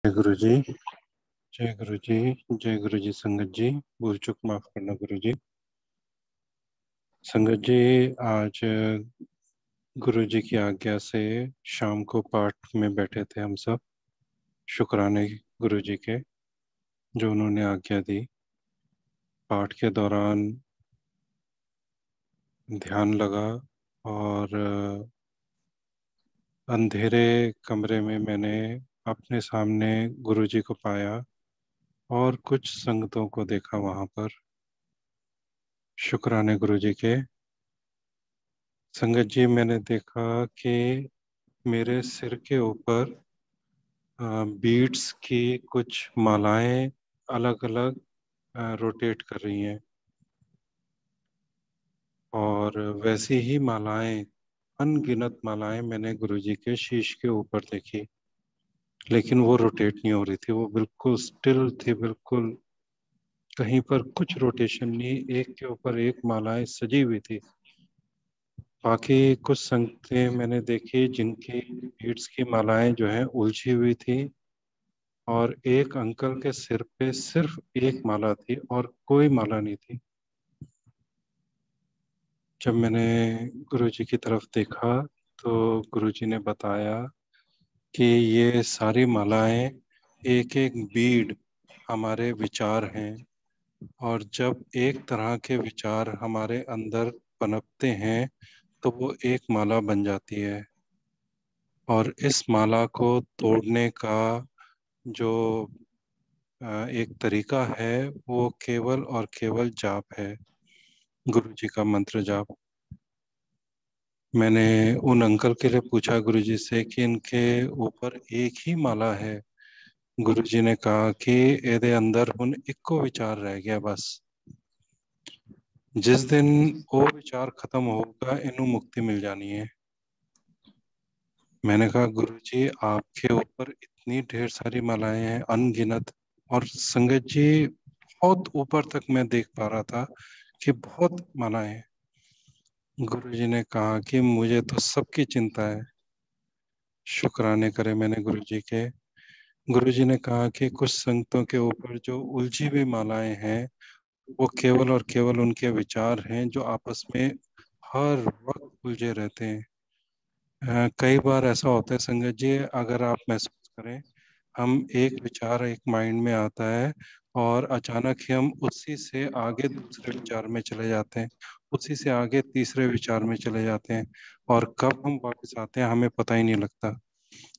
जय गुरु जी। जय गुरु जी। जय गुरु जी। संगत जी, भूल चूक माफ करना गुरु जी। संगत जी, आज गुरु जी की आज्ञा से शाम को पाठ में बैठे थे हम सब। शुक्राने गुरु जी के, जो उन्होंने आज्ञा दी। पाठ के दौरान ध्यान लगा और अंधेरे कमरे में मैंने अपने सामने गुरु जी को पाया और कुछ संगतों को देखा वहां पर। शुक्राने गुरु जी के। संगत जी, मैंने देखा कि मेरे सिर के ऊपर बीड्स की कुछ मालाएं अलग अलग रोटेट कर रही हैं, और वैसी ही मालाएं, अनगिनत मालाएं मैंने गुरुजी के शीश के ऊपर देखी। लेकिन वो रोटेट नहीं हो रही थी, वो बिल्कुल स्टिल थी, बिल्कुल कहीं पर कुछ रोटेशन नहीं, एक के ऊपर एक मालाएं सजी हुई थी। बाकी कुछ संगतें मैंने देखी जिनकी बीड्स की मालाएं जो है उलझी हुई थी, और एक अंकल के सिर पे सिर्फ एक माला थी और कोई माला नहीं थी। जब मैंने गुरुजी की तरफ देखा तो गुरुजी ने बताया कि ये सारी मालाएं, एक एक बीड हमारे विचार हैं, और जब एक तरह के विचार हमारे अंदर पनपते हैं तो वो एक माला बन जाती है। और इस माला को तोड़ने का जो एक तरीका है, वो केवल और केवल जाप है, गुरु जी का मंत्र जाप। मैंने उन अंकल के लिए पूछा गुरु जी से कि इनके ऊपर एक ही माला है। गुरु जी ने कहा कि ਇਹਦੇ अंदर हुन इक्को विचार रह गया बस। जिस दिन वो विचार खत्म होगा इन्हें मुक्ति मिल जानी है। मैंने कहा गुरु जी, आपके ऊपर इतनी ढेर सारी मालाएं हैं, अनगिनत। और संगत जी, बहुत ऊपर तक मैं देख पा रहा था कि बहुत मालाएं हैं। गुरु जी ने कहा कि मुझे तो सबकी चिंता है। शुक्राने करे मैंने गुरु जी के। गुरु जी ने कहा कि कुछ संगतों के ऊपर जो उलझी हुई मालाएं हैं, वो केवल और केवल उनके विचार हैं जो आपस में हर वक्त उलझे रहते हैं। कई बार ऐसा होता है संगत जी, अगर आप महसूस करें, हम एक विचार एक माइंड में आता है और अचानक ही हम उसी से आगे दूसरे विचार में चले जाते हैं, उसी से आगे तीसरे विचार में चले जाते हैं, और कब हम वापस आते हैं हमें पता ही नहीं लगता।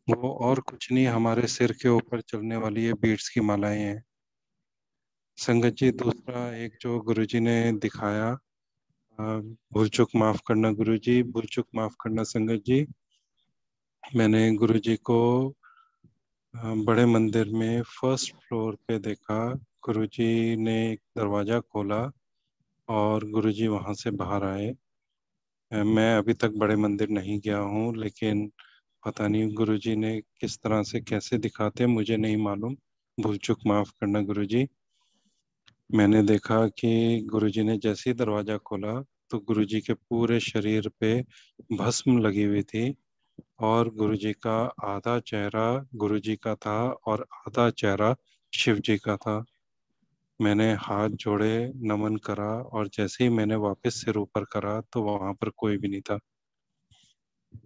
वो और कुछ नहीं, हमारे सिर के ऊपर चलने वाली ये बीड्स की मालाएं हैं। संगत जी, दूसरा एक जो गुरुजी ने दिखाया, भूल चूक माफ करना गुरु जी, भूल चूक माफ करना संगत जी। मैंने गुरुजी को बड़े मंदिर में फर्स्ट फ्लोर पे देखा। गुरुजी ने एक दरवाजा खोला और गुरुजी वहां से बाहर आए। मैं अभी तक बड़े मंदिर नहीं गया हूँ, लेकिन पता नहीं गुरुजी ने किस तरह से कैसे दिखाते मुझे नहीं मालूम। भूल चूक माफ करना गुरुजी। मैंने देखा कि गुरुजी ने जैसे ही दरवाजा खोला तो गुरुजी के पूरे शरीर पे भस्म लगी हुई थी, और गुरुजी का आधा चेहरा गुरुजी का था और आधा चेहरा शिव जी का था। मैंने हाथ जोड़े, नमन करा, और जैसे ही मैंने वापस सिर ऊपर करा तो वहां पर कोई भी नहीं था।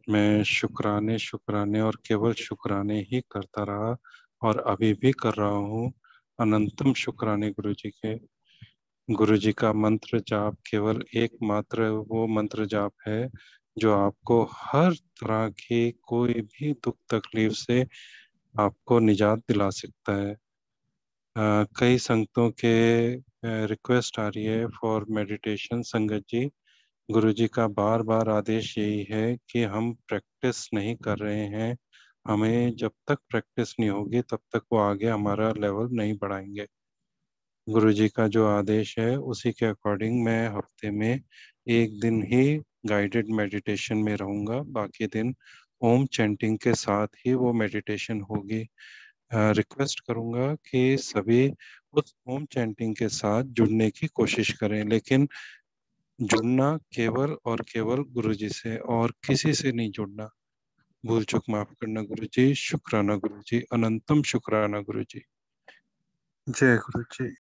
मैं शुक्राने शुक्राने और केवल शुक्राने ही करता रहा, और अभी भी कर रहा हूँ। अनंतम शुक्राने गुरु जी के। गुरु जी का मंत्र जाप केवल एकमात्र वो मंत्र जाप है जो आपको हर तरह की कोई भी दुख तकलीफ से आपको निजात दिला सकता है। कई संगतों के रिक्वेस्ट आ रही है फॉर मेडिटेशन। संगत जी, गुरु जी का बार बार आदेश यही है कि हम प्रैक्टिस नहीं कर रहे हैं, हमें जब तक प्रैक्टिस नहीं होगी तब तक वो आगे हमारा लेवल नहीं बढ़ाएंगे। गुरु जी का जो आदेश है उसी के अकॉर्डिंग मैं हफ्ते में एक दिन ही गाइडेड मेडिटेशन में रहूंगा, बाकी दिन ओम चैंटिंग के साथ ही वो मेडिटेशन होगी। रिक्वेस्ट करूंगा कि सभी उस ओम चैंटिंग के साथ जुड़ने की कोशिश करें, लेकिन जुड़ना केवल और केवल गुरु जी से, और किसी से नहीं जुड़ना। भूल चूक माफ करना गुरु जी। शुक्राना गुरु जी, अनंतम शुक्राना गुरु जी। जय गुरु जी।